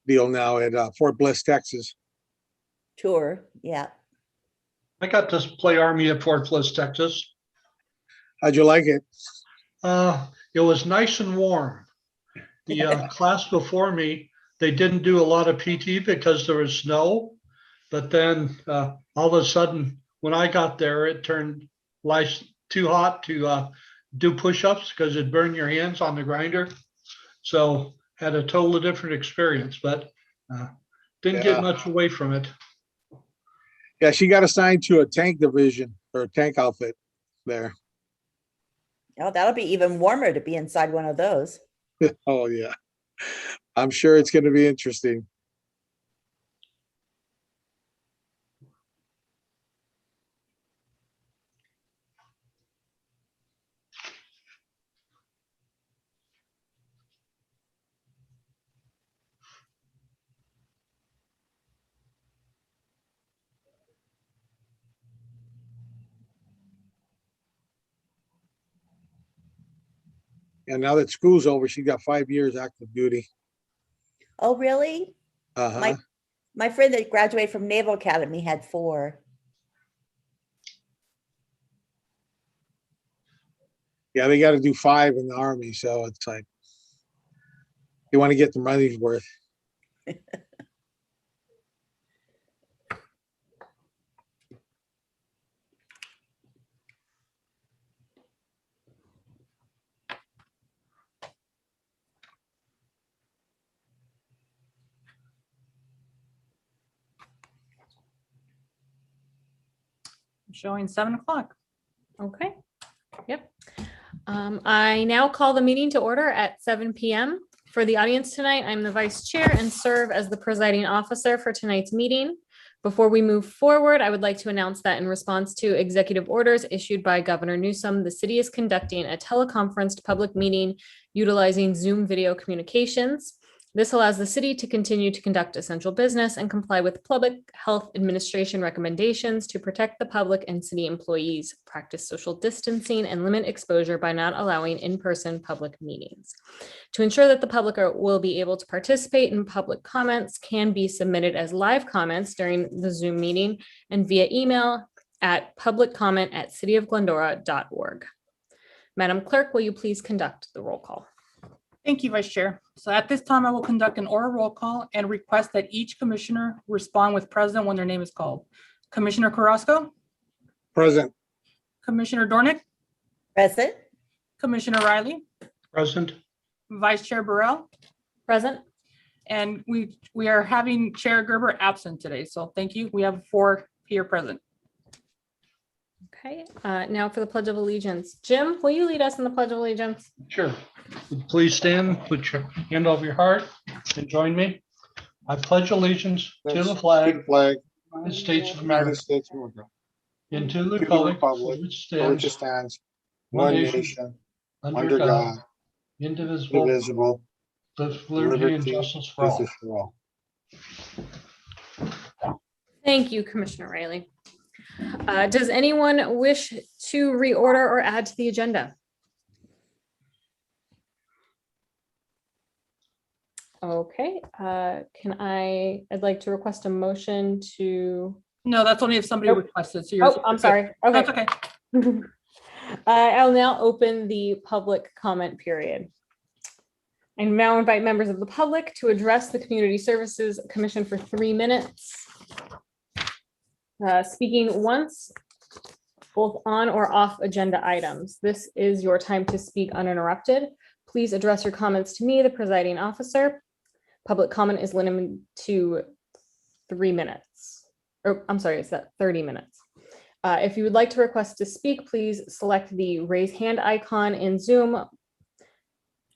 deal now at Fort Bliss, Texas. Tour, yeah. I got to play Army at Fort Bliss, Texas. How'd you like it? It was nice and warm. The class before me, they didn't do a lot of PT because there was snow. But then all of a sudden, when I got there, it turned life too hot to do push-ups because it'd burn your hands on the grinder. So had a totally different experience, but didn't get much away from it. Yeah, she got assigned to a tank division or a tank outfit there. Oh, that'll be even warmer to be inside one of those. Oh, yeah. I'm sure it's going to be interesting. And now that school's over, she got 5 years active duty. Oh, really? Uh-huh. My friend that graduated from Naval Academy had 4. Yeah, they got to do 5 in the Army, so it's like you want to get the money's worth. Showing 7 o'clock. Okay. Yep. I now call the meeting to order at 7 p.m. For the audience tonight, I'm the vice chair and serve as the presiding officer for tonight's meeting. Before we move forward, I would like to announce that in response to executive orders issued by Governor Newsom, the city is conducting a teleconferenced public meeting utilizing Zoom video communications. This allows the city to continue to conduct essential business and comply with public health administration recommendations to protect the public and city employees, practice social distancing, and limit exposure by not allowing in-person public meetings. To ensure that the public will be able to participate in public comments can be submitted as live comments during the Zoom meeting and via email at publiccomment@cityofglendora.org. Madam Clerk, will you please conduct the roll call? Thank you, Vice Chair. So at this time, I will conduct an oral roll call and request that each commissioner respond with present when their name is called. Commissioner Carrasco, Present. Commissioner Dornick, Present? Commissioner Riley, Present. Vice Chair Burrell, Present. and we are having Chair Gerber absent today. So thank you. We have 4 here present. Okay, now for the Pledge of Allegiance. Jim, will you lead us in the Pledge of Allegiance? Sure. Please stand, put your hand over your heart and join me. I pledge allegiance to the flag Flag. of the United States of United America States of America. and to the To the republic republic which for which it stands stands, one one nation, nation, under under God, God, indivisible, indivisible, with liberty and justice for all. justice for all. Thank you, Commissioner Riley. Does anyone wish to reorder or add to the agenda? Okay, I'd like to request a motion to, No, that's only if somebody Oh. requested. So you're. oh, I'm sorry. That's Okay. okay. I'll now open the public comment period. I now invite members of the public to address the Community Services Commission for 3 minutes. Speaking once, both on or off agenda items. This is your time to speak uninterrupted. Please address your comments to me, the presiding officer. Public comment is limited to 3 minutes. Or I'm sorry, it's at 30 minutes. If you would like to request to speak, please select the raise hand icon in Zoom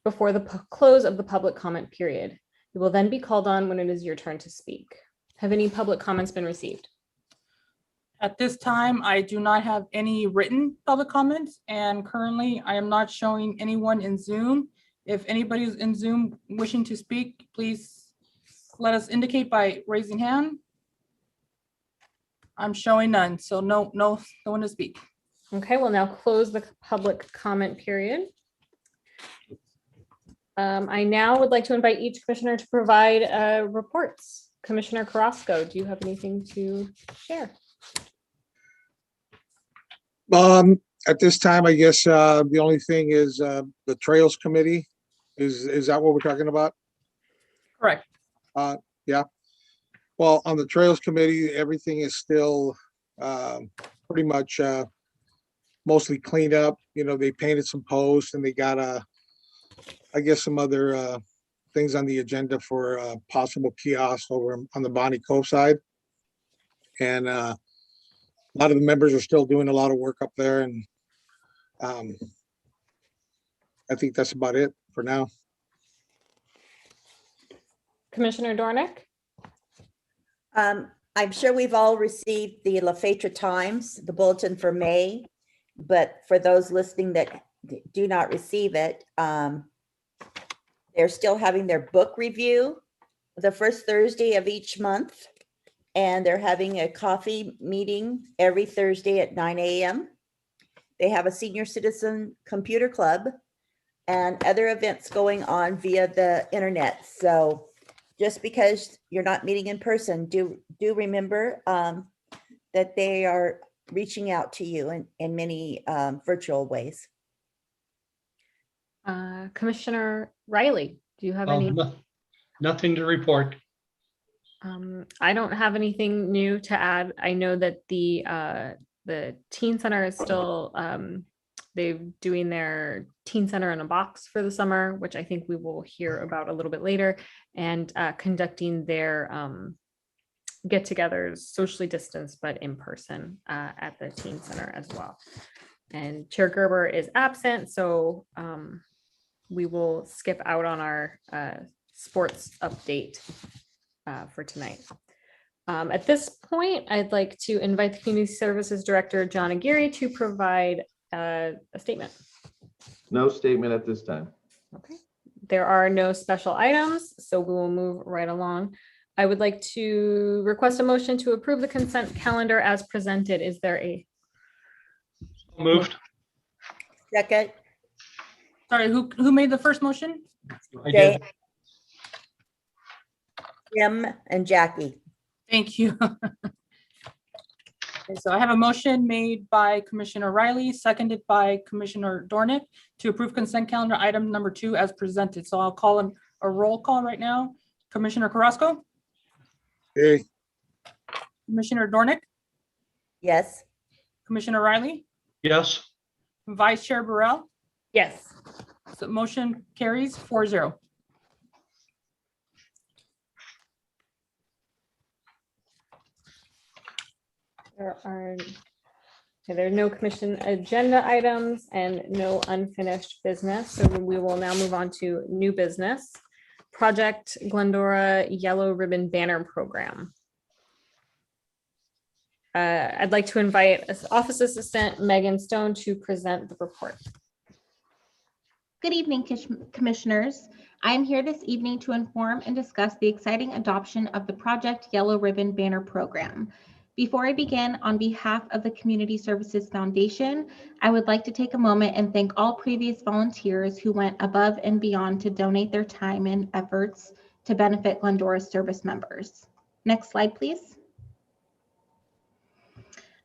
before the close of the public comment period. You will then be called on when it is your turn to speak. Have any public comments been received? At this time, I do not have any written public comments, and currently I am not showing anyone in Zoom. If anybody's in Zoom wishing to speak, please let us indicate by raising hand. I'm showing none, so no one to speak. Okay, we'll now close the public comment period. I now would like to invite each commissioner to provide reports. Commissioner Carrasco, do you have anything to share? At this time, I guess, the only thing is, the Trails Committee. Is that what we're talking about? Correct. Yeah. Well, on the Trails Committee, everything is still, pretty much, mostly cleaned up. You know, they painted some posts and they got, I guess some other, things on the agenda for, possible kiosk over on the Bonnie Cove side. And, a lot of the members are still doing a lot of work up there, and I think that's about it for now. Commissioner Dornick? I'm sure we've all received the La Fetra Times, the bulletin for May, but for those listening that do not receive it, they're still having their book review the first Thursday of each month. And they're having a coffee meeting every Thursday at 9 a.m. They have a senior citizen computer club and other events going on via the internet. So just because you're not meeting in person, do remember that they are reaching out to you in many virtual ways. Commissioner Riley, do you have any? Nothing to report. I don't have anything new to add. I know that the teen center is still they're doing their teen center in a box for the summer, which I think we will hear about a little bit later, and conducting their get-togethers socially distanced but in person at the teen center as well. And Chair Gerber is absent, so we will skip out on our sports update for tonight. At this point, I'd like to invite the Community Services Director, John Aguirre, to provide a statement. No statement at this time. Okay. There are no special items, so we will move right along. I would like to request a motion to approve the consent calendar as presented. Is there a Moved. Second, Sorry, who made the first motion? I Jay, did. Jim, and Jackie. Thank you. Okay, so I have a motion made by Commissioner Riley, seconded by Commissioner Dornick to approve consent calendar item number 2 as presented. So I'll call him a roll call right now. Commissioner Carrasco, Hey, Commissioner Dornick, Yes, Commissioner Riley, Yes. Vice Chair Burrell. yes? So motion carries 4-0. There are no commission agenda items and no unfinished business. So we will now move on to new business. Project Glendora Yellow Ribbon Banner Program. I'd like to invite Office Assistant Megan Stone to present the report. Good evening, Commissioners. I am here this evening to inform and discuss the exciting adoption of the Project Yellow Ribbon Banner Program. Before I begin, on behalf of the Community Services Foundation, I would like to take a moment and thank all previous volunteers who went above and beyond to donate their time and efforts to benefit Glendora's service members. Next slide, please.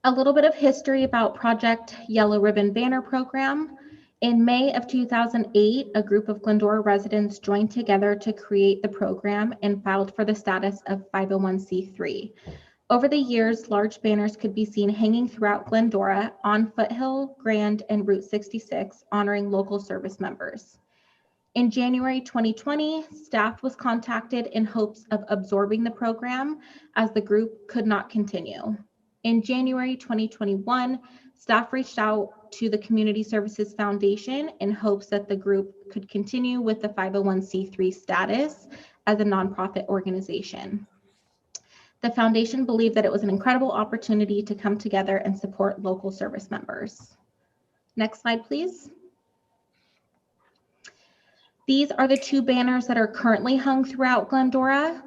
A little bit of history about Project Yellow Ribbon Banner Program. In May of 2008, a group of Glendora residents joined together to create the program and filed for the status of 501c3. Over the years, large banners could be seen hanging throughout Glendora on Foothill, Grand, and Route 66, honoring local service members. In January 2020, staff was contacted in hopes of absorbing the program as the group could not continue. In January 2021, staff reached out to the Community Services Foundation in hopes that the group could continue with the 501c3 status as a nonprofit organization. The foundation believed that it was an incredible opportunity to come together and support local service members. Next slide, please. These are the 2 banners that are currently hung throughout Glendora.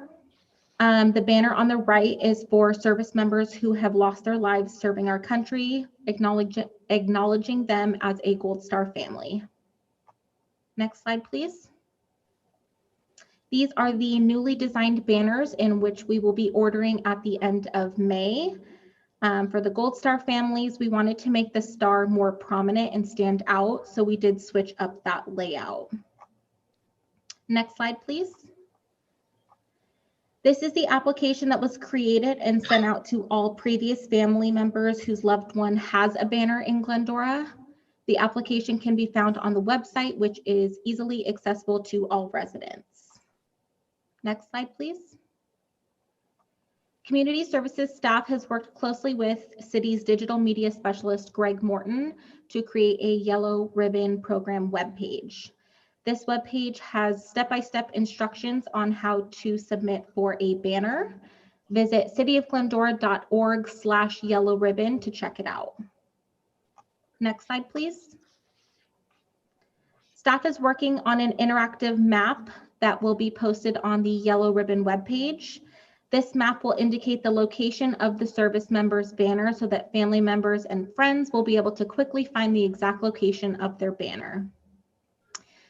The banner on the right is for service members who have lost their lives serving our country, acknowledging them as a Gold Star family. Next slide, please. These are the newly designed banners in which we will be ordering at the end of May. For the Gold Star families, we wanted to make the star more prominent and stand out, so we did switch up that layout. Next slide, please. This is the application that was created and sent out to all previous family members whose loved one has a banner in Glendora. The application can be found on the website, which is easily accessible to all residents. Next slide, please. Community Services staff has worked closely with City's digital media specialist, Greg Morton, to create a yellow ribbon program webpage. This webpage has step-by-step instructions on how to submit for a banner. Visit cityofglendora.org/yellow ribbon to check it out. Next slide, please. Staff is working on an interactive map that will be posted on the yellow ribbon webpage. This map will indicate the location of the service member's banner so that family members and friends will be able to quickly find the exact location of their banner.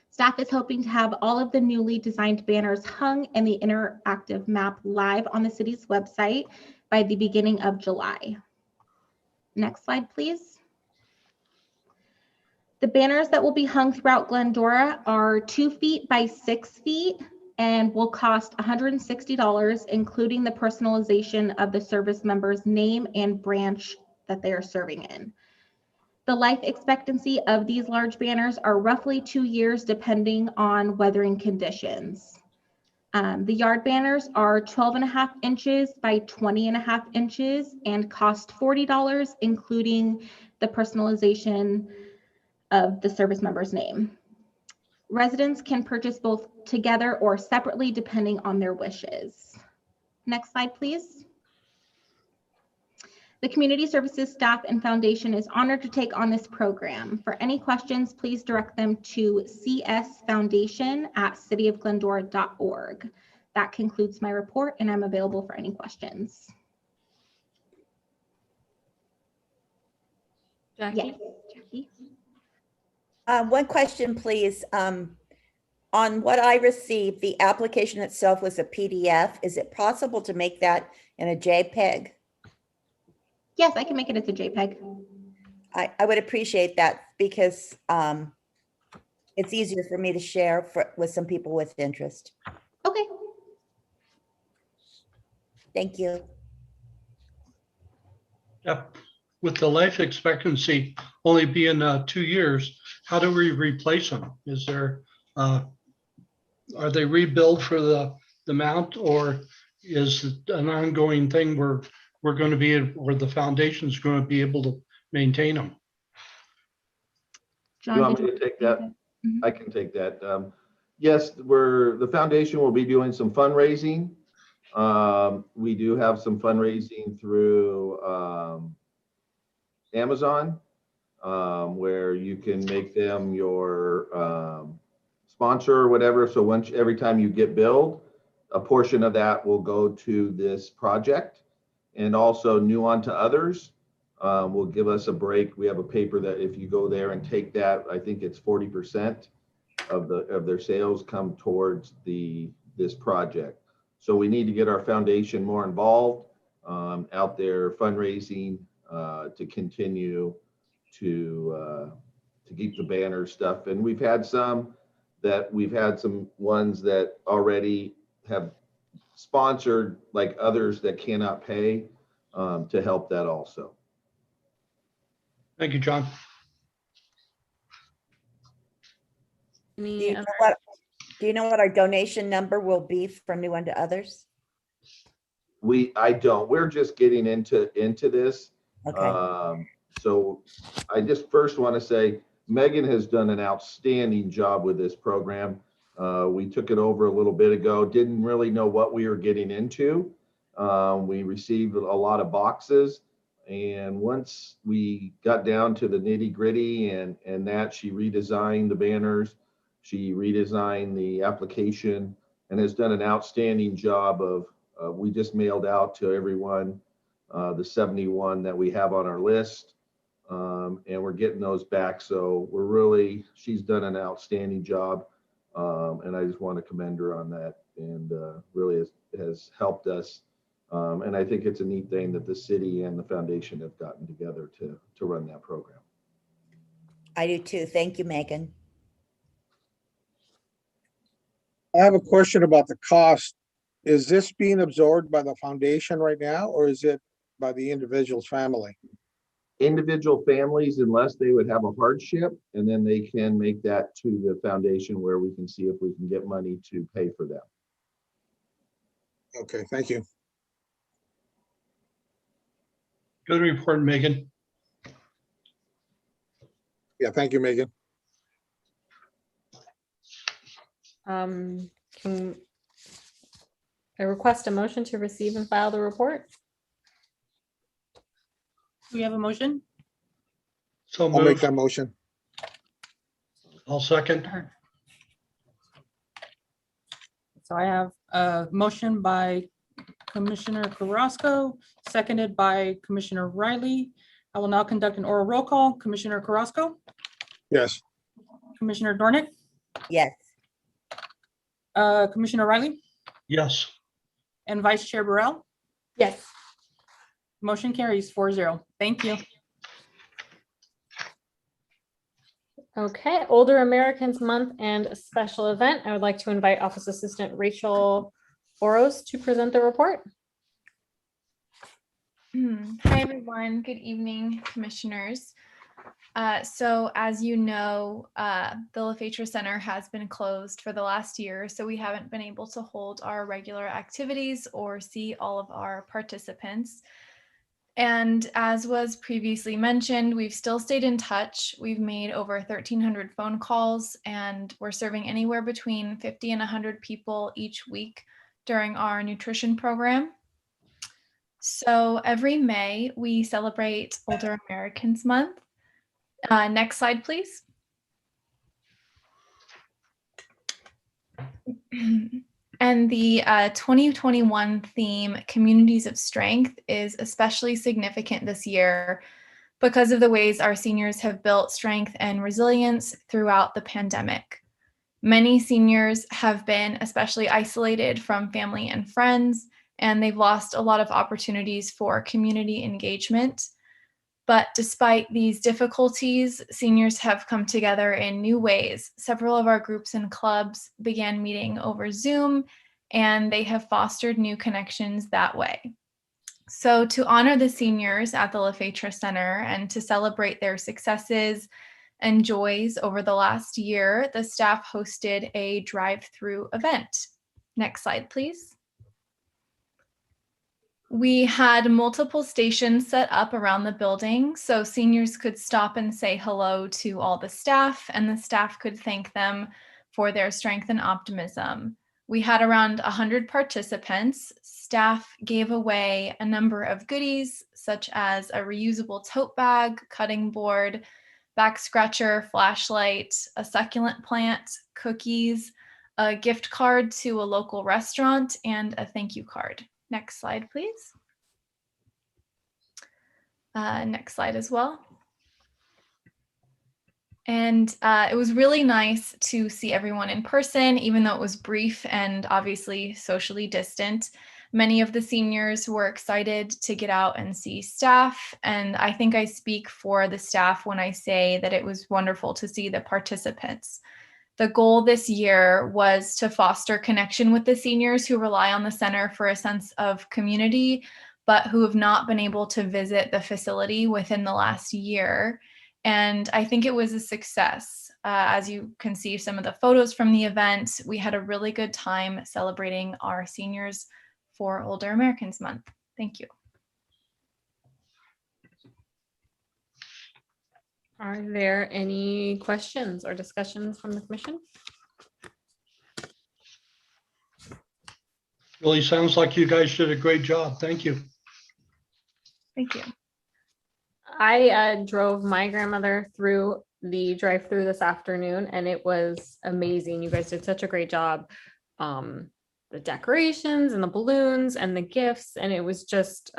Staff is hoping to have all of the newly designed banners hung and the interactive map live on the city's website by the beginning of July. Next slide, please. The banners that will be hung throughout Glendora are 2 feet by 6 feet and will cost $160, including the personalization of the service member's name and branch that they are serving in. The life expectancy of these large banners are roughly 2 years, depending on weathering conditions. The yard banners are 12.5 inches by 20.5 inches and cost $40, including the personalization of the service member's name. Residents can purchase both together or separately, depending on their wishes. Next slide, please. The Community Services staff and foundation is honored to take on this program. For any questions, please direct them to csfoundation@cityofglendora.org. That concludes my report, and I'm available for any questions. Jackie? Yes, Jackie. One question, please. On what I received, the application itself was a PDF. Is it possible to make that in a JPEG? Yes, I can make it as a JPEG. I would appreciate that because it's easier for me to share with some people with interest. Okay. Thank you. Yep. With the life expectancy only being 2 years, how do we replace them? Is there, are they rebuilt for the mount, or is it an ongoing thing where we're going to be, where the foundation's going to be able to maintain them? John, You want did me to take that? Mhm. I can take that. Yes, the foundation will be doing some fundraising. We do have some fundraising through Amazon, where you can make them your sponsor or whatever. So every time you get billed, a portion of that will go to this project. And also New Unto Others will give us a break. We have a paper that if you go there and take that, I think it's 40% of their sales come towards this project. So we need to get our foundation more involved out there fundraising to continue to keep the banner stuff. And we've had some ones that already have sponsored, like others that cannot pay, to help that also. Thank you, John. Any other- Do you know what our donation number will be from New Unto Others? I don't. We're just getting into this. Okay. So I just first want to say Megan has done an outstanding job with this program. We took it over a little bit ago, didn't really know what we were getting into. We received a lot of boxes, and once we got down to the nitty gritty and that, she redesigned the banners, she redesigned the application, and has done an outstanding job of, we just mailed out to everyone the 71 that we have on our list, and we're getting those back. So she's done an outstanding job And I just want to commend her on that, and really has helped us. And I think it's a neat thing that the city and the foundation have gotten together to run that program. I do too. Thank you, Megan. I have a question about the cost. Is this being absorbed by the foundation right now, or is it by the individual's family? Individual families, unless they would have a hardship, and then they can make that to the foundation where we can see if we can get money to pay for them. Okay, thank you. Good report, Megan. Yeah, thank you, Megan. Can I request a motion to receive and file the report? Do we have a motion? So I'll make moved. that motion. I'll second. So I have a motion by Commissioner Carrasco, seconded by Commissioner Riley. I will now conduct an oral roll call. Commissioner Carrasco, Yes, Commissioner Dornick, Yes, Commissioner Riley, Yes. and Vice Chair Burrell. Yes. Motion carries 4-0. Thank you. Okay, Older Americans Month and a special event. I would like to invite Office Assistant Rachel Boros to present the report. Hi, everyone. Good evening, commissioners. So as you know, the LaFetra Center has been closed for the last year, so we haven't been able to hold our regular activities or see all of our participants. And as was previously mentioned, we've still stayed in touch. We've made over 1,300 phone calls, and we're serving anywhere between 50 and 100 people each week during our nutrition program. So every May, we celebrate Older Americans Month. Next slide, please. And the 2021 theme, Communities of Strength, is especially significant this year because of the ways our seniors have built strength and resilience throughout the pandemic. Many seniors have been especially isolated from family and friends, and they've lost a lot of opportunities for community engagement. But despite these difficulties, seniors have come together in new ways. Several of our groups and clubs began meeting over Zoom, and they have fostered new connections that way. So to honor the seniors at the LaFetra Center and to celebrate their successes and joys over the last year, the staff hosted a drive-through event. Next slide, please. We had multiple stations set up around the building so seniors could stop and say hello to all the staff, and the staff could thank them for their strength and optimism. We had around 100 participants. Staff gave away a number of goodies, such as a reusable tote bag, cutting board, back scratcher, flashlight, a succulent plant, cookies, a gift card to a local restaurant, and a thank you card. Next slide, please. Next slide as well. And it was really nice to see everyone in person, even though it was brief and obviously socially distant. Many of the seniors were excited to get out and see staff. And I think I speak for the staff when I say that it was wonderful to see the participants. The goal this year was to foster connection with the seniors who rely on the center for a sense of community, but who have not been able to visit the facility within the last year. And I think it was a success. As you can see some of the photos from the event, we had a really good time celebrating our seniors for Older Americans Month. Thank you. Are there any questions or discussions from the commission? Really sounds like you guys did a great job. Thank you. Thank you. I drove my grandmother through the drive-through this afternoon, and it was amazing. You guys did such a great job. The decorations and the balloons and the gifts, and it was just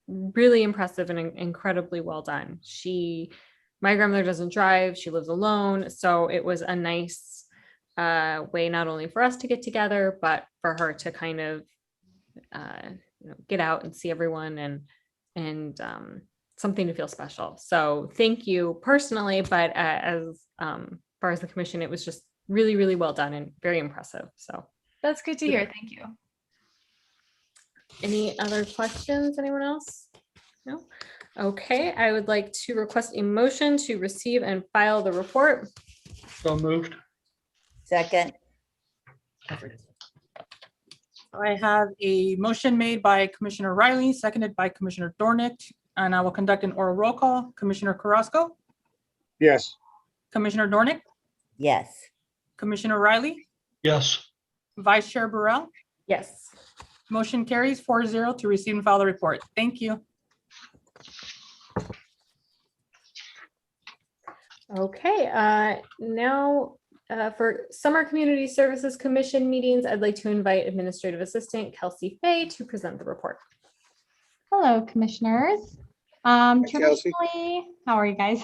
really impressive and incredibly well done. My grandmother doesn't drive, she lives alone, so it was a nice way not only for us to get together, but for her to kind of get out and see everyone and something to feel special. So thank you personally, but as far as the commission, it was just really, really well done and very impressive. So That's good to hear. Thank you. any other questions? Anyone else? No? Okay, I would like to request a motion to receive and file the report. So moved. Second, I have a motion made by Commissioner Riley, seconded by Commissioner Dornick, and I will conduct an oral roll call. Commissioner Carrasco, Yes. Commissioner Dornick, yes. Commissioner Riley, Yes. Vice Chair Burrell. Yes. Motion carries 4-0 to receive and file the report. Thank you. Okay, now for Summer Community Services Commission meetings, I'd like to invite Administrative Assistant Kelsey Fay to present the report. Hello, commissioners. Kelsey. Traditionally, how are you guys?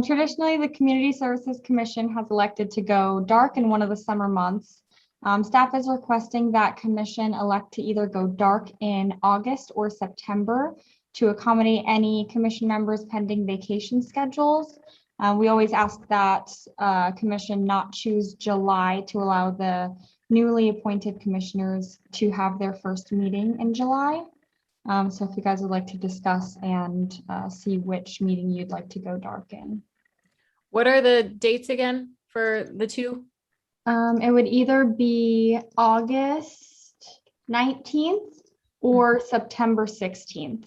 Traditionally, the Community Services Commission has elected to go dark in one of the summer months. Staff is requesting that commission elect to either go dark in August or September to accommodate any commission members pending vacation schedules. We always ask that commission not choose July to allow the newly appointed commissioners to have their first meeting in July. So if you guys would like to discuss and see which meeting you'd like to go dark in. What are the dates again for the two? It would either be August 19th or September 16th.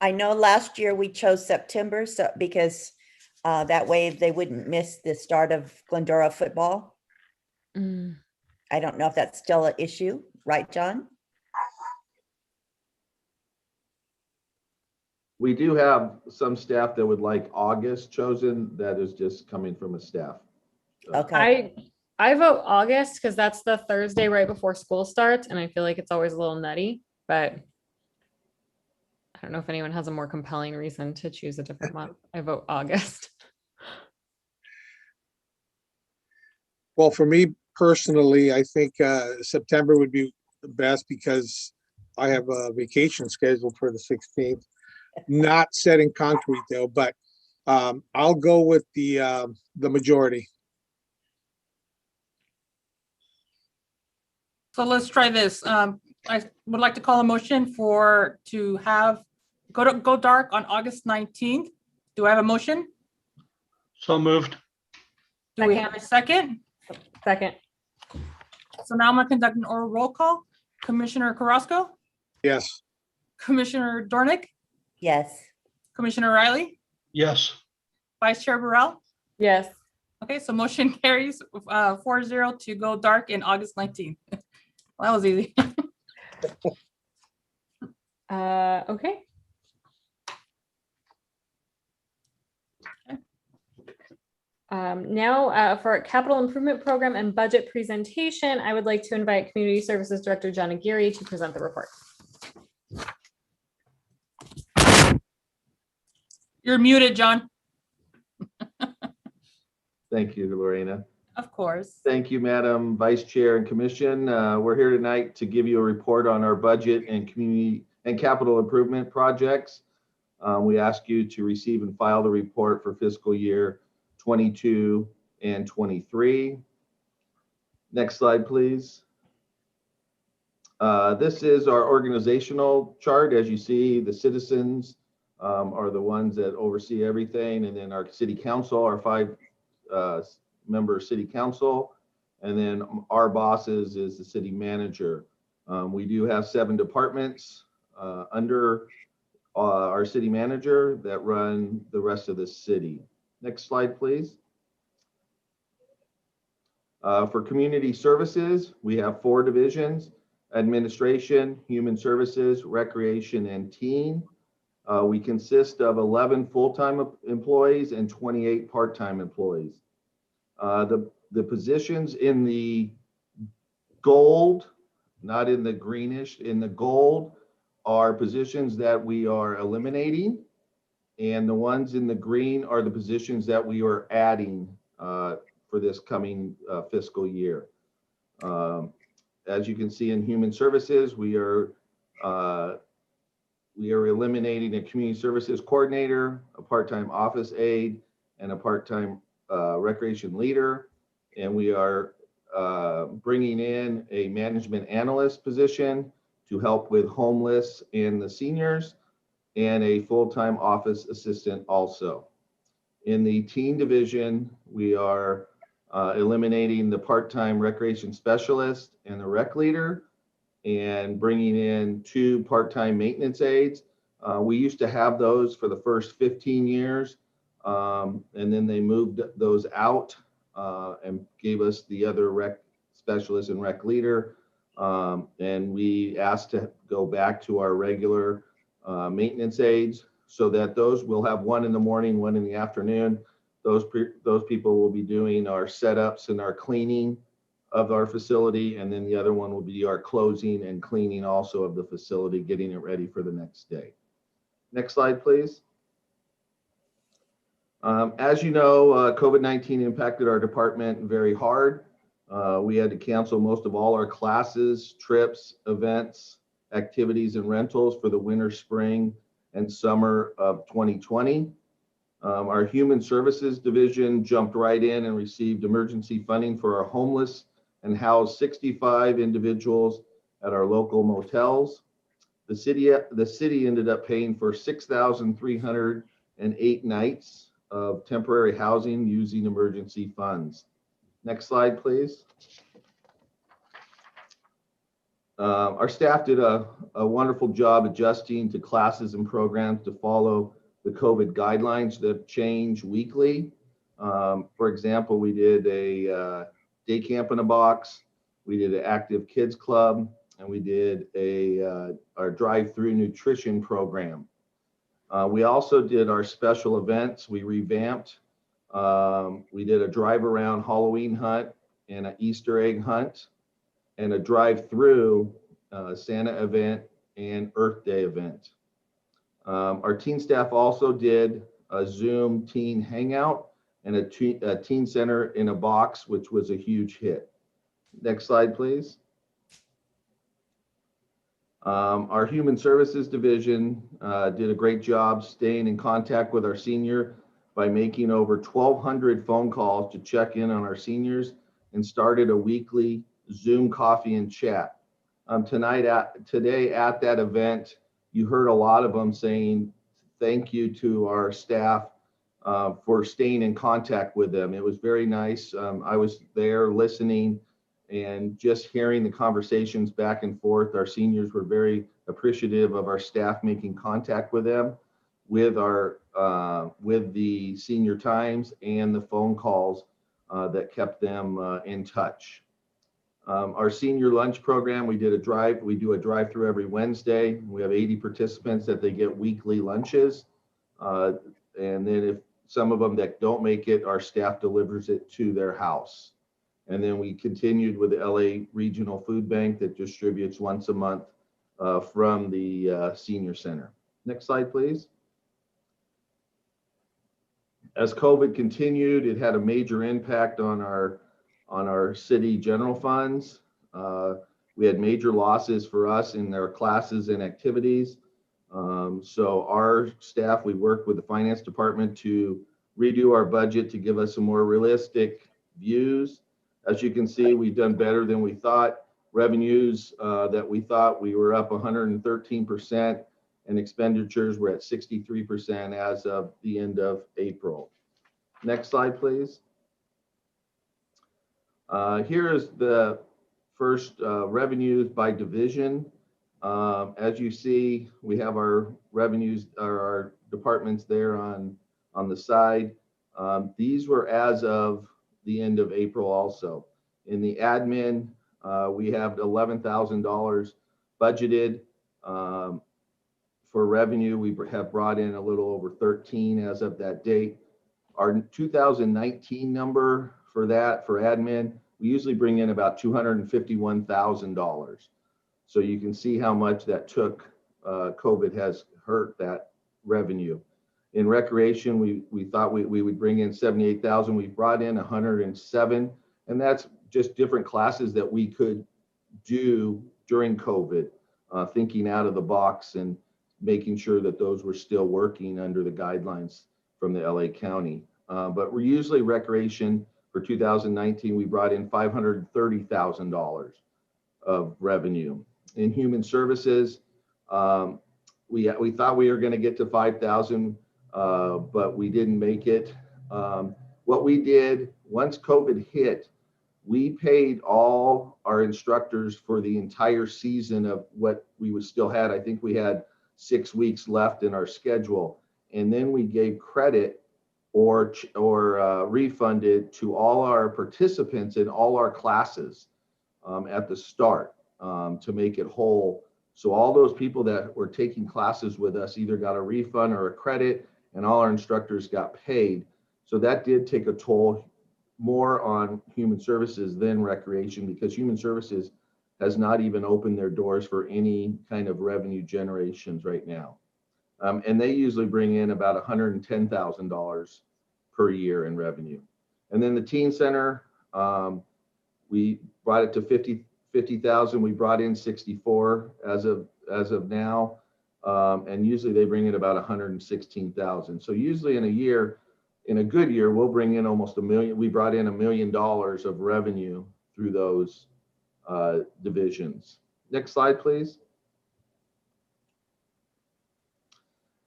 I know last year we chose September, so because that way they wouldn't miss the start of Glendora football. Mm. I don't know if that's still an issue, right, John? We do have some staff that would like August chosen. That is just coming from a staff. Okay, I vote August because that's the Thursday right before school starts, and I feel like it's always a little nutty, but I don't know if anyone has a more compelling reason to choose a different month. I vote August. Well, for me personally, I think September would be the best because I have a vacation scheduled for the 16th. Not set in concrete though, but I'll go with the majority. So let's try this. I would like to call a motion to have go dark on August 19th. Do I have a motion? So moved. Do we have a second? Second. So now I'm gonna conduct an oral roll call. Commissioner Carrasco, Yes. Commissioner Dornick, yes. Commissioner Riley, Yes. Vice Chair Burrell. Yes. Okay, so motion carries 4-0 to go dark in August 19th. Well, that was easy. Okay. Now for capital improvement program and budget presentation, I would like to invite Community Services Director John Aguirre to present the report. You're muted, John. Thank you, Lorena. Of course. Thank you, Madam Vice Chair and Commission. We're here tonight to give you a report on our budget and community and capital improvement projects. We ask you to receive and file the report for fiscal year 22 and 23. Next slide, please. This is our organizational chart. As you see, the citizens are the ones that oversee everything, and then our city council, our 5 member city council, and then our bosses is the city manager. We do have 7 departments under our city manager that run the rest of the city. Next slide, please. For community services, we have 4 divisions: administration, human services, recreation, and teen. We consist of 11 full-time employees and 28 part-time employees. The positions in the gold, not in the greenish, in the gold are positions that we are eliminating, and the ones in the green are the positions that we are adding for this coming fiscal year. As you can see in human services, we are eliminating a community services coordinator, a part-time office aide, and a part-time recreation leader. And we are bringing in a management analyst position to help with homeless and the seniors, and a full-time office assistant also. In the teen division, we are eliminating the part-time recreation specialist and the rec leader, and bringing in 2 part-time maintenance aides. We used to have those for the first 15 years, and then they moved those out and gave us the other rec specialist and rec leader. And we asked to go back to our regular maintenance aides, so that those will have 1 in the morning, 1 in the afternoon. Those people will be doing our setups and our cleaning of our facility, and then the other one will be our closing and cleaning also of the facility, getting it ready for the next day. Next slide, please. As you know, COVID-19 impacted our department very hard. We had to cancel most of all our classes, trips, events, activities, and rentals for the winter, spring, and summer of 2020. Our human services division jumped right in and received emergency funding for our homeless and housed 65 individuals at our local motels. The city ended up paying for 6,308 nights of temporary housing using emergency funds. Next slide, please. Our staff did a wonderful job adjusting to classes and programs to follow the COVID guidelines that change weekly. For example, we did a day camp in a box, we did an active kids club, and we did our drive-through nutrition program. We also did our special events. We revamped. We did a drive around Halloween hunt and an Easter egg hunt, and a drive-through Santa event and Earth Day event. Our teen staff also did a Zoom teen hangout and a teen center in a box, which was a huge hit. Next slide, please. Our human services division did a great job staying in contact with our senior by making over 1,200 phone calls to check in on our seniors, and started a weekly Zoom coffee and chat. Today at that event, you heard a lot of them saying thank you to our staff for staying in contact with them. It was very nice. I was there listening and just hearing the conversations back and forth. Our seniors were very appreciative of our staff making contact with them, with the Senior Times and the phone calls that kept them in touch. Our senior lunch program, we do a drive-through every Wednesday. We have 80 participants that they get weekly lunches. And then if some of them that don't make it, our staff delivers it to their house. And then we continued with the LA Regional Food Bank that distributes once a month from the senior center. Next slide, please. As COVID continued, it had a major impact on our city general funds. We had major losses for us in their classes and activities. So our staff, we worked with the finance department to redo our budget to give us some more realistic views. As you can see, we've done better than we thought. Revenues that we thought we were up 113%, and expenditures were at 63% as of the end of April. Next slide, please. Here is the first revenues by division. As you see, we have our revenues, or our departments there on the side. These were as of the end of April also. In the admin, we have $11,000 budgeted. For revenue, we have brought in a little over 13 as of that date. Our 2019 number for admin, we usually bring in about $251,000. So you can see how much that took. COVID has hurt that revenue. In recreation, we thought we would bring in 78,000. We brought in 107, and that's just different classes that we could do during COVID, thinking out of the box and making sure that those were still working under the guidelines from the LA County. But we're usually recreation for 2019, we brought in $530,000 of revenue. In human services, we thought we were going to get to 5,000, but we didn't make it. What we did once COVID hit, we paid all our instructors for the entire season of what we would still had. I think we had 6 weeks left in our schedule, and then we gave credit or refunded to all our participants in all our classes at the start to make it whole. So all those people that were taking classes with us either got a refund or a credit, and all our instructors got paid. So that did take a toll more on human services than recreation, because human services has not even opened their doors for any kind of revenue generations right now. And they usually bring in about $110,000 per year in revenue. And then the teen center, we brought it to 50,000. We brought in 64 as of now. And usually they bring in about 116,000. So usually in a year, in a good year, we'll bring in almost $1 million. We brought in $1 million of revenue through those divisions. Next slide, please.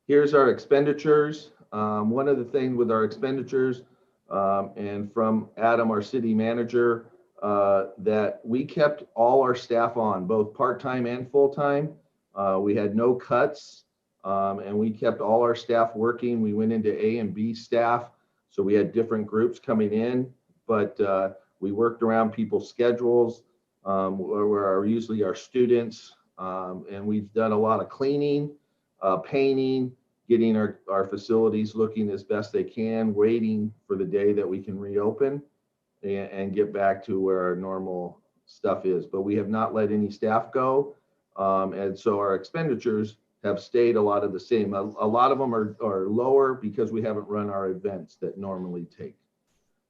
Here's our expenditures. One of the things with our expenditures, and from Adam, our city manager, that we kept all our staff on, both part-time and full-time. We had no cuts, and we kept all our staff working. We went into A and B staff, so we had different groups coming in, but we worked around people's schedules, where usually our students, and we've done a lot of cleaning, painting, getting our facilities looking as best they can, waiting for the day that we can reopen and get back to where our normal stuff is. But we have not let any staff go. And so our expenditures have stayed a lot of the same. A lot of them are lower because we haven't run our events that normally take.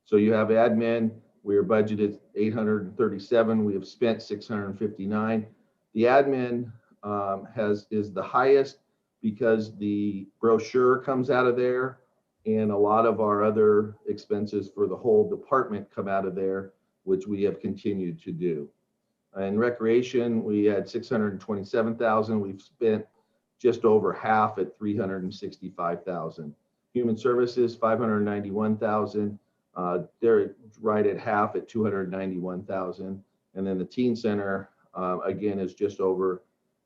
So you have admin, we are budgeted 837, we have spent 659. The admin is the highest because the brochure comes out of there, and a lot of our other expenses for the whole department come out of there, which we have continued to do. In recreation, we had 627,000. We've spent just over half at 365,000. Human services, 591,000. They're right at half at 291,000. And then the teen center, again, is just over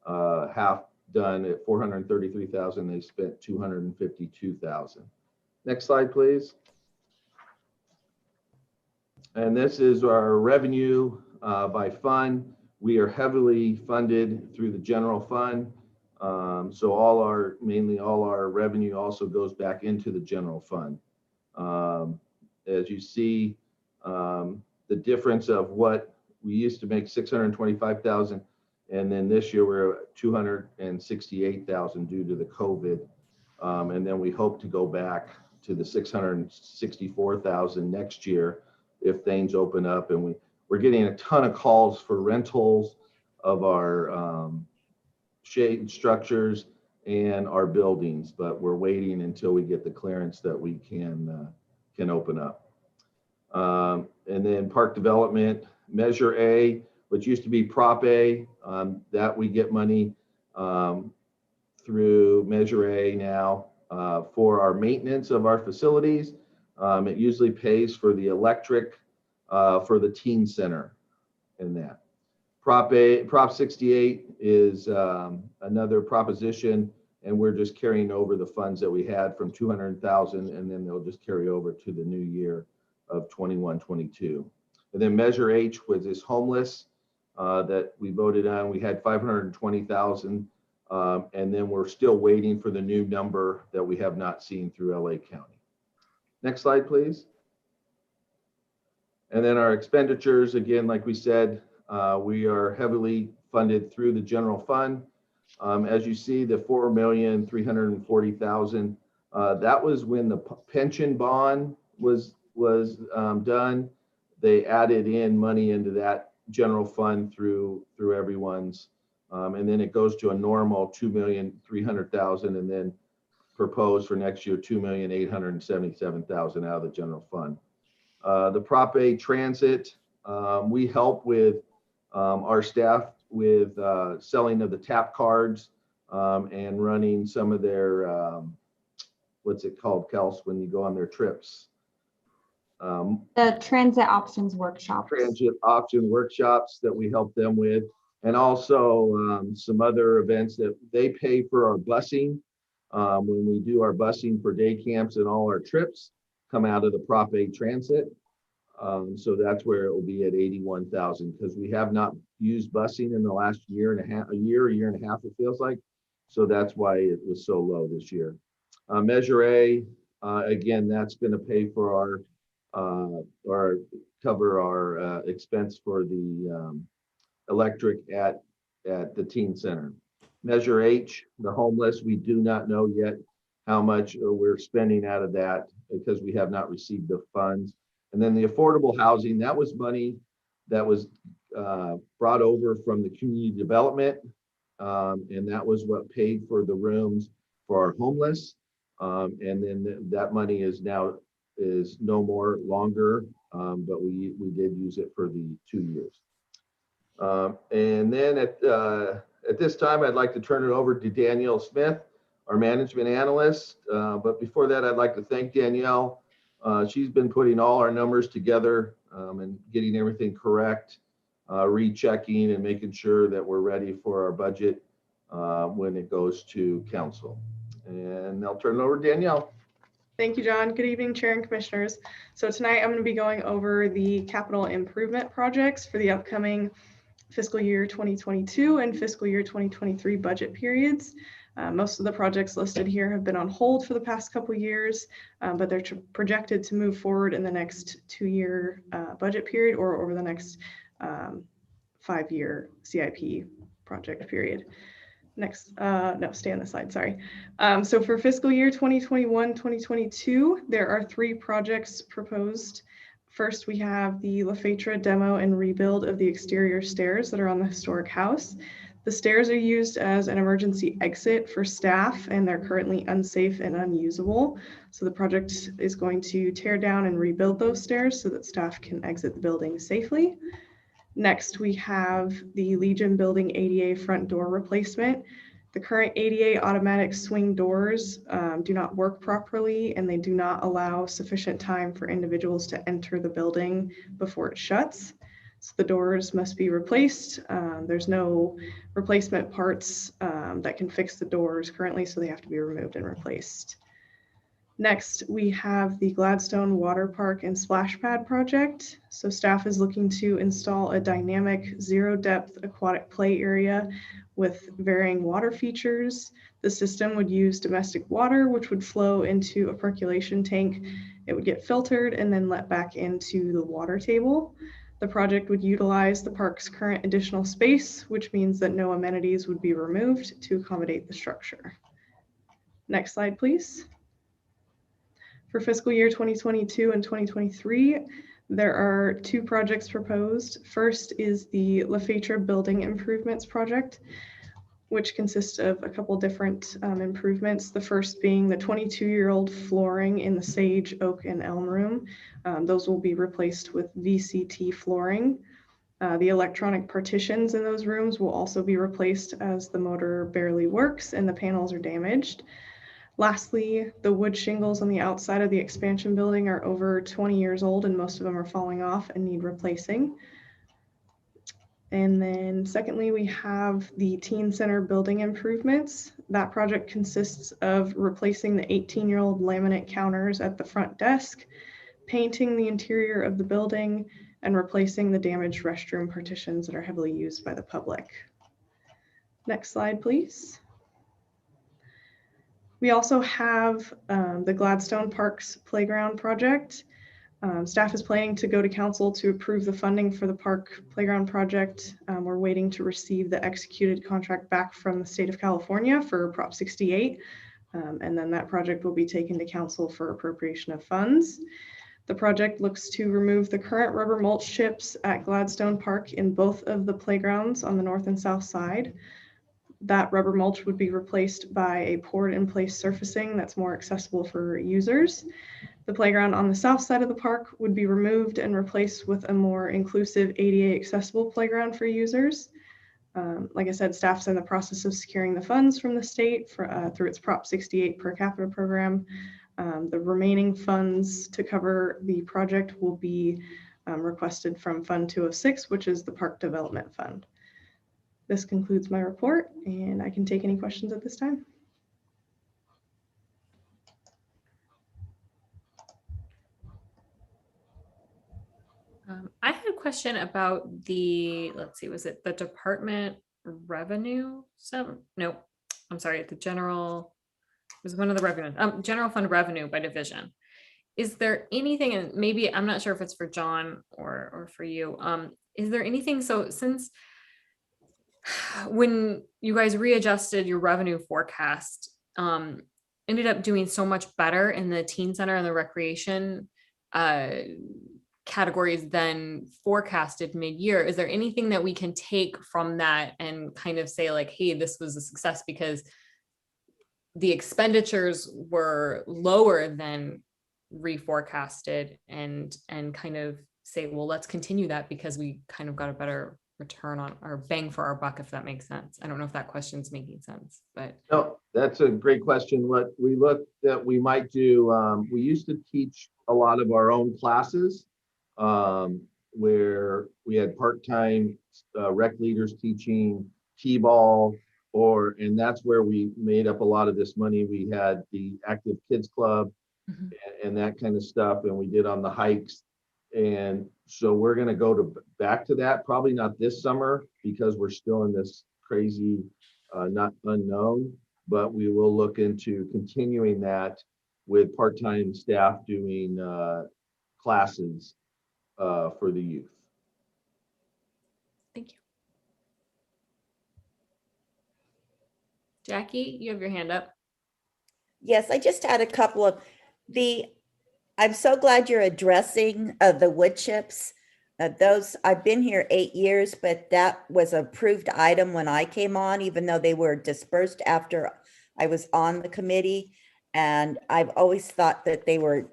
half done at 433,000. They spent 252,000. Next slide, please. And this is our revenue by fund. We are heavily funded through the general fund. So mainly all our revenue also goes back into the general fund. As you see, the difference of what we used to make 625,000, and then this year we're at 268,000 due to the COVID. And then we hope to go back to the 664,000 next year if things open up. And we're getting a ton of calls for rentals of our shade structures and our buildings, but we're waiting until we get the clearance that we can open up. And then park development, Measure A, which used to be Prop A, that we get money through Measure A now for our maintenance of our facilities. It usually pays for the electric for the teen center in that. Prop 68 is another proposition, and we're just carrying over the funds that we had from 200,000, and then they'll just carry over to the new year of 21-22. And then Measure H was this homeless that we voted on. We had 520,000, and then we're still waiting for the new number that we have not seen through LA County. Next slide, please. And then our expenditures, again, like we said, we are heavily funded through the general fund. As you see, the 4,340,000, That was when the pension bond was done. They added in money into that general fund through everyone's, and then it goes to a normal 2,300,000, and then proposed for next year 2,877,000 out of the general fund. The Prop A transit, we help with our staff with selling of the tap cards and running some of their what's it called, Kels, when you go on their trips? The transit options workshops. Transit option workshops that we help them with, and also some other events that they pay for our busing. When we do our busing for day camps and all our trips come out of the Prop A transit. So that's where it will be at 81,000, because we have not used busing in the last year and a half, a year and a half, it feels like. So that's why it was so low this year. Measure A, again, that's going to pay for our or cover our expense for the electric at the teen center. Measure H, the homeless, we do not know yet how much we're spending out of that because we have not received the funds. And then the affordable housing, that was money that was brought over from the community development, and that was what paid for the rooms for our homeless. And then that money is no more longer, but we did use it for the 2 years. And then at this time, I'd like to turn it over to Danielle Smith, our management analyst. But before that, I'd like to thank Danielle. She's been putting all our numbers together and getting everything correct, rechecking and making sure that we're ready for our budget when it goes to council. And I'll turn it over to Danielle. Thank you, John. Good evening, Chair and Commissioners. So tonight I'm going to be going over the capital improvement projects for the upcoming fiscal year 2022 and fiscal year 2023 budget periods. Most of the projects listed here have been on hold for the past couple years, but they're projected to move forward in the next 2-year budget period or over the next 5-year CIP project period. Next, no, stay on the slide, sorry. So for fiscal year 2021-2022, there are 3 projects proposed. First, we have the La Fetra demo and rebuild of the exterior stairs that are on the historic house. The stairs are used as an emergency exit for staff, and they're currently unsafe and unusable. So the project is going to tear down and rebuild those stairs so that staff can exit the building safely. Next, we have the Legion Building ADA front door replacement. The current ADA automatic swing doors do not work properly, and they do not allow sufficient time for individuals to enter the building before it shuts. So the doors must be replaced. There's no replacement parts that can fix the doors currently, so they have to be removed and replaced. Next, we have the Gladstone Water Park and Splash Pad project. So staff is looking to install a dynamic zero-depth aquatic play area with varying water features. The system would use domestic water, which would flow into a percolation tank. It would get filtered and then let back into the water table. The project would utilize the park's current additional space, which means that no amenities would be removed to accommodate the structure. Next slide, please. For fiscal year 2022 and 2023, there are 2 projects proposed. First is the La Fetra Building Improvements Project, which consists of a couple different improvements. The first being the 22-year-old flooring in the sage, oak, and elm room. Those will be replaced with VCT flooring. The electronic partitions in those rooms will also be replaced as the motor barely works and the panels are damaged. Lastly, the wood shingles on the outside of the expansion building are over 20 years old, and most of them are falling off and need replacing. And then secondly, we have the teen center building improvements. That project consists of replacing the 18-year-old laminate counters at the front desk, painting the interior of the building, and replacing the damaged restroom partitions that are heavily used by the public. Next slide, please. We also have the Gladstone Parks Playground project. Staff is planning to go to council to approve the funding for the park playground project. We're waiting to receive the executed contract back from the state of California for Prop 68. And then that project will be taken to council for appropriation of funds. The project looks to remove the current rubber mulch chips at Gladstone Park in both of the playgrounds on the north and south side. That rubber mulch would be replaced by a poured in place surfacing that's more accessible for users. The playground on the south side of the park would be removed and replaced with a more inclusive ADA accessible playground for users. Like I said, staff's in the process of securing the funds from the state through its Prop 68 per capita program. The remaining funds to cover the project will be requested from Fund 206, which is the Park Development Fund. This concludes my report, and I can take any questions at this time. I had a question about the, let's see, was it the department revenue? No, I'm sorry, the general, it was one of the revenue, general fund revenue by division. Is there anything, and maybe, I'm not sure if it's for John or for you, is there anything, so since when you guys readjusted your revenue forecast, ended up doing so much better in the teen center and the recreation categories than forecasted mid-year. Is there anything that we can take from that and kind of say like, hey, this was a success because the expenditures were lower than reforecasted, and kind of say, well, let's continue that because we kind of got a better return on our bang for our buck, if that makes sense. I don't know if that question's making sense, but. No, that's a great question. What we looked that we might do, we used to teach a lot of our own classes where we had part-time rec leaders teaching t-ball, and that's where we made up a lot of this money. We had the active kids club and that kind of stuff, and we did on the hikes. And so we're going to go back to that, probably not this summer because we're still in this crazy not unknown, but we will look into continuing that with part-time staff doing classes for the youth. Thank you. Jackie, you have your hand up. Yes, I just had a couple of I'm so glad you're addressing the wood chips. Those, I've been here 8 years, but that was an approved item when I came on, even though they were dispersed after I was on the committee. And I've always thought that they were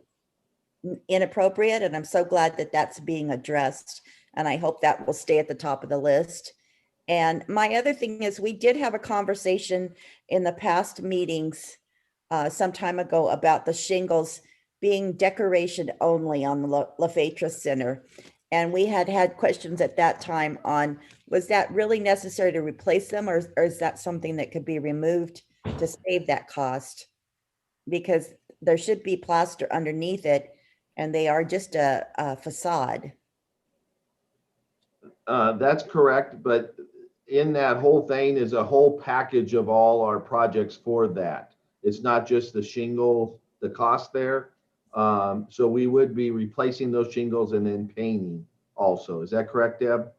inappropriate, and I'm so glad that that's being addressed. And I hope that will stay at the top of the list. And my other thing is, we did have a conversation in the past meetings some time ago about the shingles being decoration only on the LaFetra Center. And we had questions at that time on, was that really necessary to replace them, or is that something that could be removed to save that cost? Because there should be plaster underneath it, and they are just a facade. That's correct, but in that whole thing is a whole package of all our projects for that. It's not just the shingle, the cost there. So we would be replacing those shingles and then painting also. Is that correct, Deb?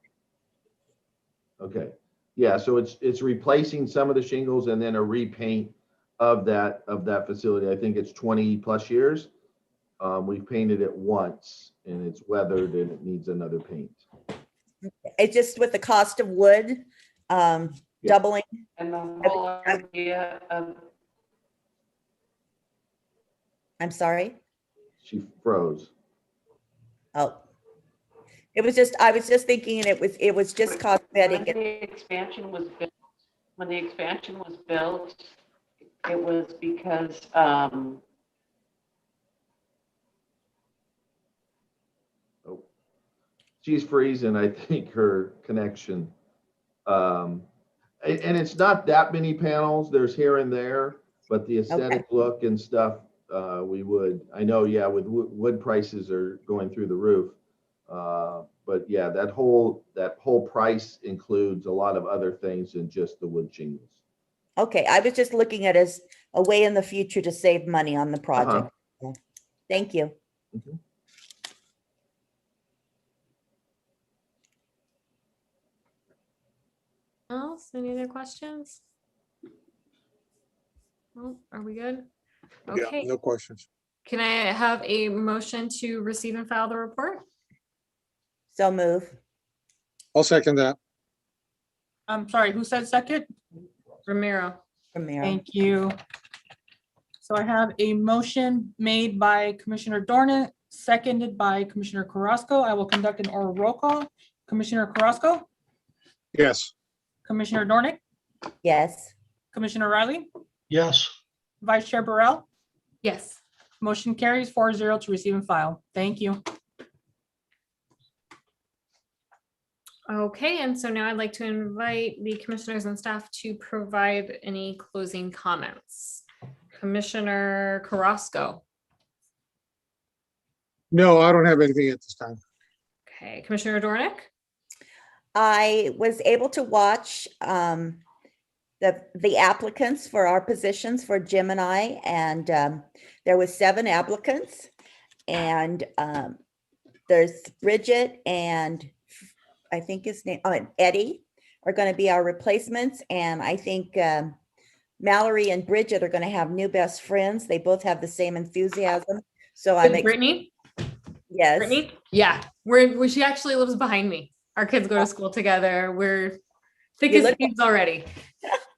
Okay. Yeah, so it's replacing some of the shingles and then a repaint of that facility. I think it's 20 plus years. We've painted it once and it's weathered and it needs another paint. It's just with the cost of wood doubling. And the whole idea of. I'm sorry. She froze. Oh, it was just, I was just thinking, and it was just cosmetic. When the expansion was built, it was because Oh, she's freezing. I think her connection. And it's not that many panels. There's here and there, but the aesthetic look and stuff, we would. I know, yeah, with wood prices are going through the roof. But yeah, that whole price includes a lot of other things than just the wood shingles. Okay, I was just looking at it as a way in the future to save money on the project. Thank you. Else, any other questions? Oh, are we good? Yeah, Okay, no questions. can I have a motion to receive and file the report? So move. I'll second that. I'm sorry, who said second? Ramiro. Romero. Thank you. So I have a motion made by Commissioner Dornan, seconded by Commissioner Carrasco. I will conduct an oral roll call. Commissioner Carrasco, Yes, Commissioner Dornick, Yes. Commissioner Riley, Yes, Vice Chair Burrell. Yes. Motion carries 4-0 to receive and file. Thank you. Okay, and so now I'd like to invite the commissioners and staff to provide any closing comments. Commissioner Carrasco. no, I don't have anything at this time. Okay, Commissioner Dornick. I was able to watch the applicants for our positions for Jim and I, and there was 7 applicants. And there's Bridget and I think his name, and Eddie are going to be our replacements. And I think Mallory and Bridget are going to have new best friends. They both have the same enthusiasm. So I'm With Brittany? yes. Brittany? Yeah, she actually lives behind me. Our kids go to school together. We're thick You as look- thieves already.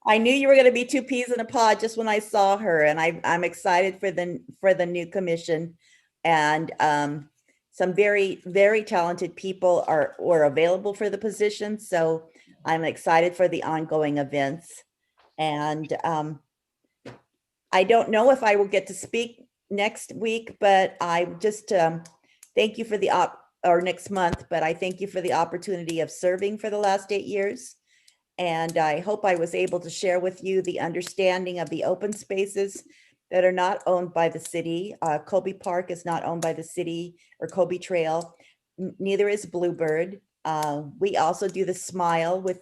I knew you were going to be 2 peas in a pod just when I saw her, and I'm excited for the new commission. And some very, very talented people were available for the position. So I'm excited for the ongoing events. And I don't know if I will get to speak next week, but I just thank you for or next month, but I thank you for the opportunity of serving for the last 8 years. And I hope I was able to share with you the understanding of the open spaces that are not owned by the city. Colby Park is not owned by the city, or Colby Trail. Neither is Bluebird. We also do the Smile with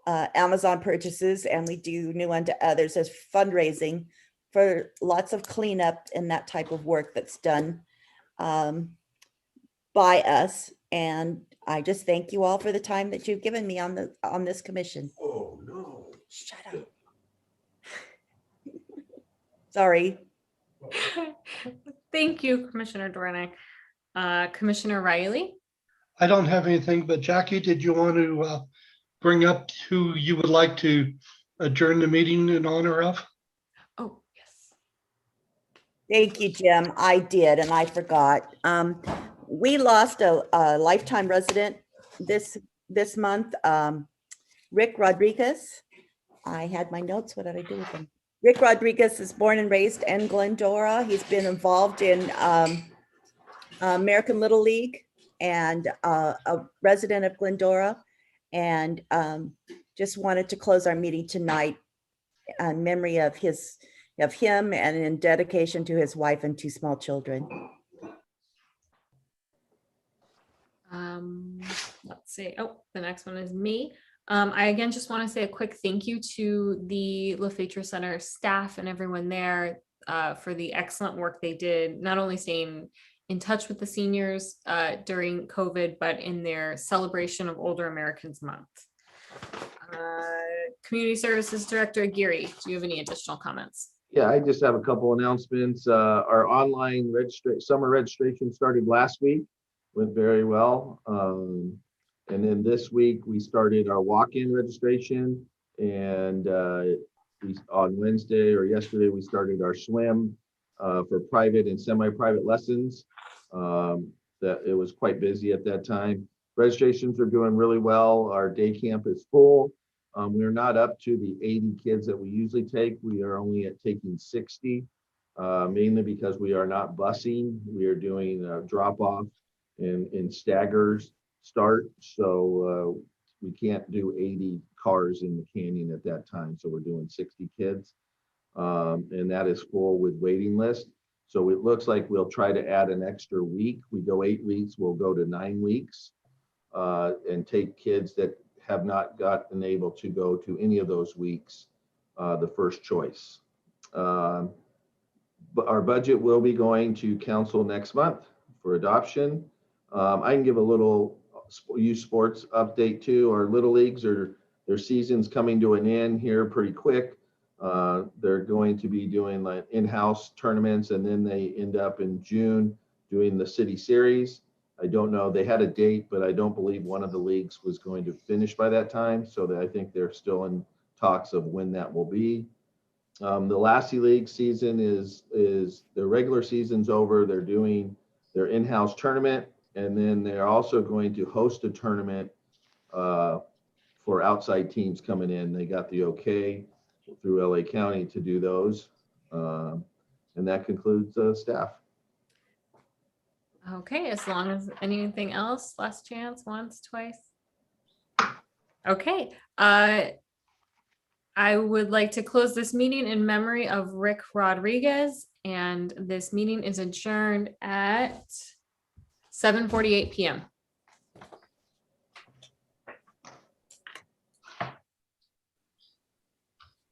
Amazon purchases, and we do New Unto Others as fundraising for lots of cleanup and that type of work that's done by us. And I just thank you all for the time that you've given me on this commission. Oh, no. Shut up. Sorry. Thank you, Commissioner Dornick. Commissioner Riley? I don't have anything, but Jackie, did you want to bring up who you would like to adjourn the meeting in honor of? Oh, yes. Thank you, Jim. I did, and I forgot. We lost a lifetime resident this month, Rick Rodriguez. I had my notes. What did I do with them? Rick Rodriguez is born and raised in Glendora. He's been involved in American Little League and a resident of Glendora. And just wanted to close our meeting tonight in memory of him and in dedication to his wife and 2 small children. Let's see. Oh, the next one is me. I again just want to say a quick thank you to the LaFetra Center staff and everyone there for the excellent work they did, not only staying in touch with the seniors during COVID, but in their celebration of Older Americans Month. Community Services Director Aguirre, do you have any additional comments? Yeah, I just have a couple announcements. Our online summer registration started last week, went very well. And then this week we started our walk-in registration, and on Wednesday or yesterday we started our swim for private and semi-private lessons. That it was quite busy at that time. Registrations are doing really well. Our day camp is full. We're not up to the 80 kids that we usually take. We are only at taking 60, mainly because we are not busing. We are doing drop off in staggers start. So we can't do 80 cars in the canyon at that time. So we're doing 60 kids. And that is full with waiting list. So it looks like we'll try to add an extra week. We go 8 weeks, we'll go to 9 weeks and take kids that have not gotten able to go to any of those weeks, the first choice. But our budget will be going to council next month for adoption. I can give a little youth sports update too. Our little leagues their season's coming to an end here pretty quick. They're going to be doing like in-house tournaments, and then they end up in June doing the city series. I don't know, they had a date, but I don't believe one of the leagues was going to finish by that time. So that I think they're still in talks of when that will be. The Lassie League season is the regular season's over. They're doing their in-house tournament, and then they're also going to host a tournament for outside teams coming in. They got the okay through LA County to do those. And that concludes staff. Okay, as long as anything else, last chance, once, twice. Okay, I would like to close this meeting in memory of Rick Rodriguez, and this meeting is adjourned at 7:48 PM.